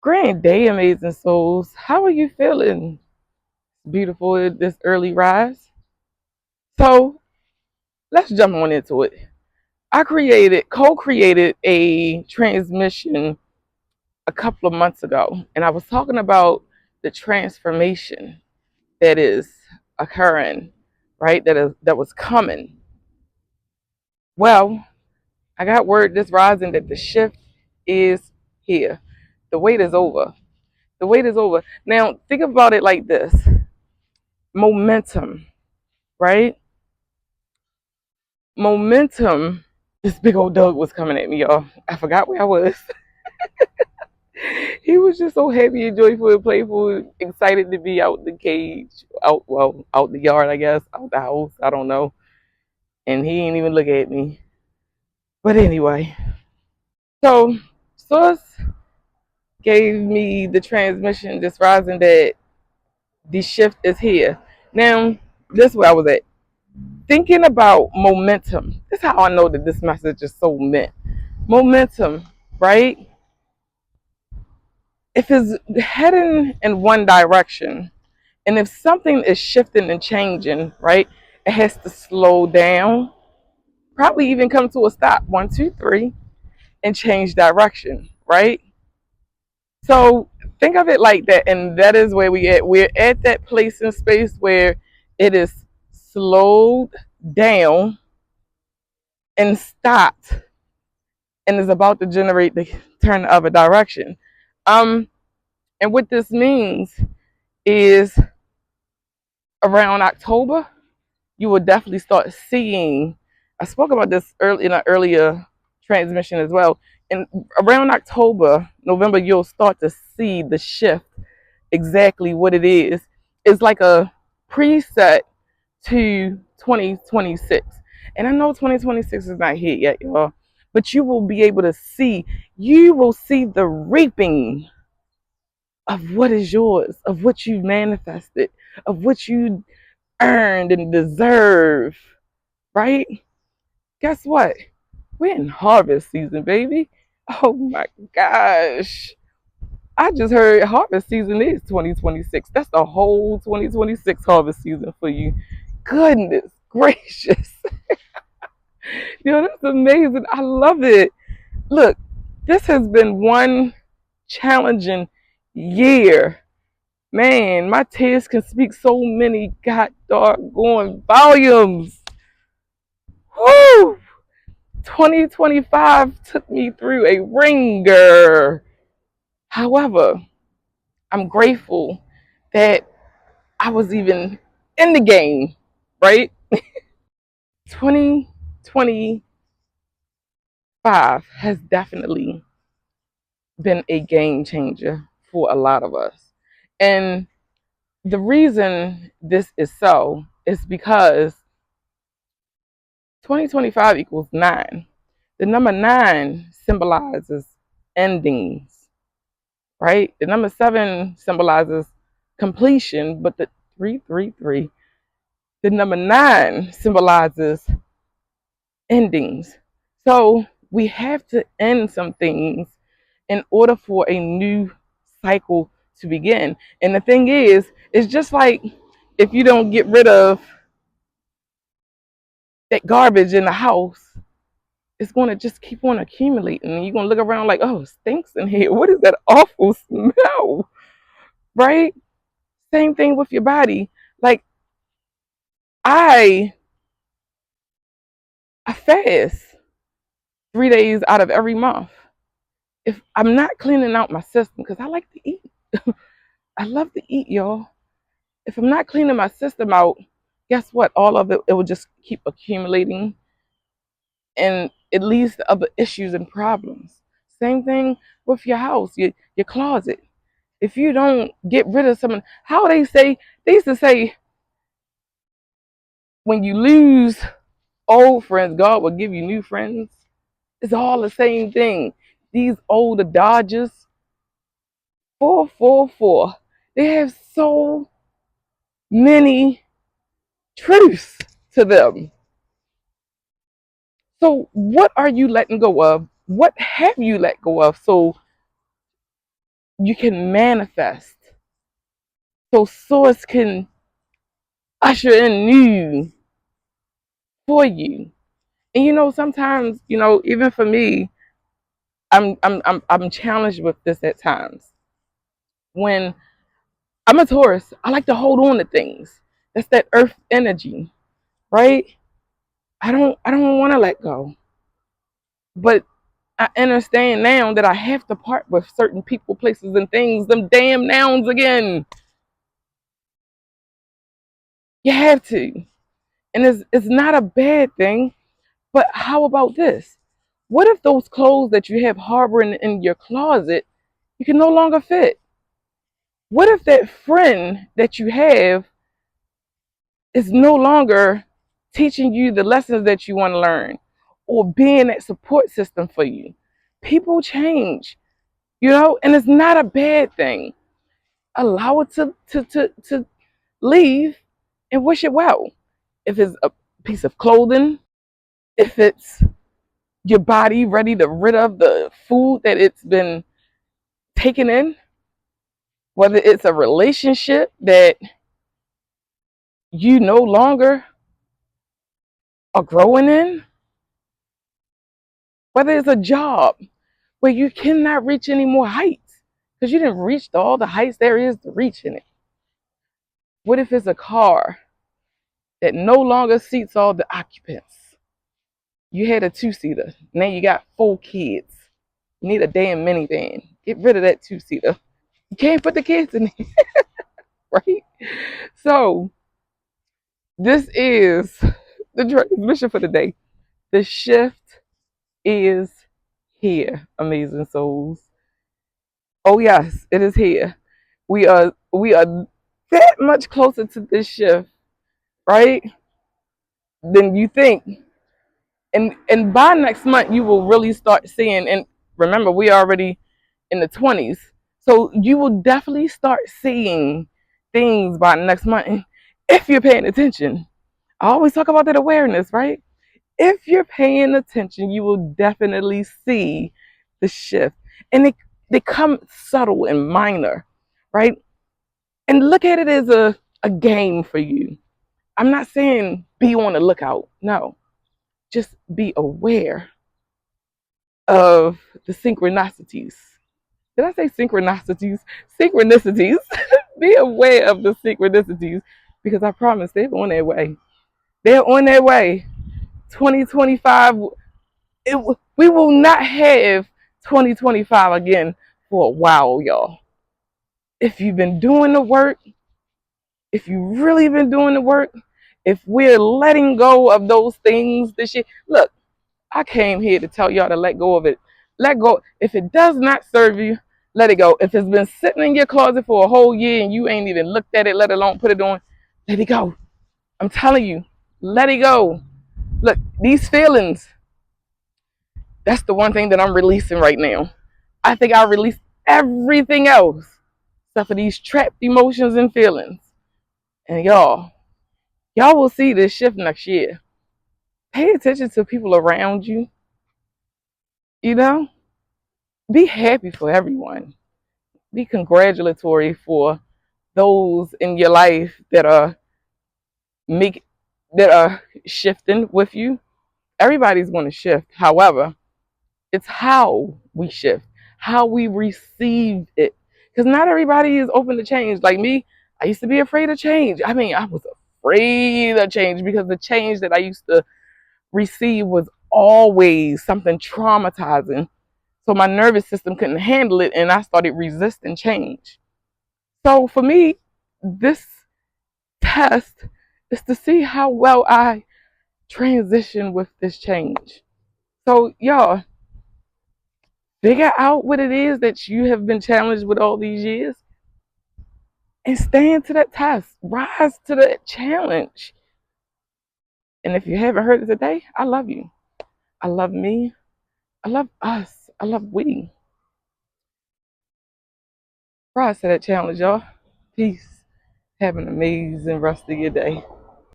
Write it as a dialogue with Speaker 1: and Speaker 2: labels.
Speaker 1: Grand day, amazing souls. How are you feeling? Beautiful this early rise. So let's jump on into it. I co-created a transmission a couple of months ago, and I was talking about the transformation that is occurring, right? That was coming. Well, I got word this rising that the shift is here. The wait is over. The wait is over. Now think about it like this: momentum, right? Momentum. This big old dog was coming at me, y'all. I forgot where I was. He was just so happy and joyful and playful, excited to be out the cage, out the yard, I guess, out the house. I don't know. And he didn't even look at me. But anyway, so Source gave me the transmission this rising that the shift is here. Now, this is where I was at. Thinking about momentum. This is how I know that this message is so meant. Momentum, right? If it's heading in one direction, and if something is shifting and changing, right, it has to slow down, probably even come to a stop, one, two, three, and change direction, right? So think of it like that, and that is where we at. We're at that place in space where it is slowed down and stopped, and is about to generate the turn the other direction. Um, and what this means is around October, you will definitely start seeing. I spoke about this early in an earlier transmission as well. And around October, November, you'll start to see the shift exactly what it is. It's like a preset to 2026. And I know 2026 is not here yet, y'all, but you will be able to see, you will see the reaping of what is yours, of what you manifested, of what you earned and deserve, right? Guess what? We're in harvest season, baby. Oh my gosh. I just heard harvest season is 2026. That's the whole 2026 harvest season for you. Goodness gracious. That's amazing. I love it. Look, this has been one challenging year. Man, my tears can speak so many god doggone volumes. Woo! 2025 took me through a ringer. However, I'm grateful that I was even in the game, right? 2025 has definitely been a game changer for a lot of us. And the reason this is so is because 2025 equals 9. The number 9 symbolizes endings, right? The number 7 symbolizes completion, but the 333, the number 9 symbolizes endings. So we have to end some things in order for a new cycle to begin. And the thing is, it's just like if you don't get rid of that garbage in the house, it's going to just keep on accumulating. And you're going to look around like, oh, it stinks in here. What is that awful smell? Right? Same thing with your body. Like, I, I fast 3 days out of every month. If I'm not cleaning out my system, because I like to eat, I love to eat, y'all. If I'm not cleaning my system out, guess what? All of it will just keep accumulating, and it leads to other issues and problems. Same thing with your house, your closet. If you don't get rid of someone, how they used to say, when you lose old friends, God will give you new friends. It's all the same thing. These older Dodgers, 444, they have so many truths to them. So, what are you letting go of? What have you let go of? So, you can manifest. So source can usher in new for you. And sometimes, even for me, I'm challenged with this at times. When I'm a Taurus, I like to hold on to things. That's that earth energy, right? I don't want to let go. But I understand now that I have to part with certain people, places, and things. Them damn nouns again. You have to. And it's not a bad thing. But how about this? What if those clothes that you have harboring in your closet, you can no longer fit? What if that friend that you have is no longer teaching you the lessons that you want to learn or being that support system for you? People change, and it's not a bad thing. Allow it to leave and wish it well. If it's a piece of clothing, if it's your body ready to rid of the food that it's been taken in, whether it's a relationship that you no longer are growing in, whether it's a job where you cannot reach any more heights because you didn't reach all the heights there is to reach in it. What if it's a car that no longer seats all the occupants? You had a two-seater, now you got 4 kids. You need a damn minivan. Get rid of that two-seater. You can't put the kids in it, right? So this is the transmission for the day. The shift is here, amazing souls. Oh yes, it is here. We are that much closer to this shift, right? Than you think. And by next month you will really start seeing, and remember we already in the 20s. So you will definitely start seeing things by next month if you're paying attention. I always talk about that awareness, right? If you're paying attention, you will definitely see the shift. And they come subtle and minor, right? And look at it as a game for you. I'm not saying be on the lookout. No, just be aware of the synchronicities. Did I say synchronicities? Synchronicities. Be aware of the synchronicities because I promise they're on their way. They're on their way. 2025, we will not have 2025 again for a while, y'all. If you've been doing the work, if you really been doing the work, if we're letting go of those things this year, look, I came here to tell y'all to let go of it. Let go. If it does not serve you, let it go. If it's been sitting in your closet for a whole year and you ain't even looked at it, let alone put it on, let it go. I'm telling you, let it go. Look, these feelings, that's the one thing that I'm releasing right now. I think I released everything else except for these trapped emotions and feelings. And y'all will see this shift next year. Pay attention to people around you, you know? Be happy for everyone. Be congratulatory for those in your life make that are shifting with you. Everybody's going to shift. However, it's how we shift, how we receive it. Because not everybody is open to change. Like me, I used to be afraid of change. I mean, I was afraid of change because the change that I used to receive was always something traumatizing. So my nervous system couldn't handle it and I started resisting change. So for me, this test is to see how well I transition with this change. So y'all, figure out what it is that you have been challenged with all these years and stand to that test. Rise to that challenge. And if you haven't heard it today, I love you. I love me. I love us. I love we. Rise to that challenge, y'all. Peace. Have an amazing rest of your day.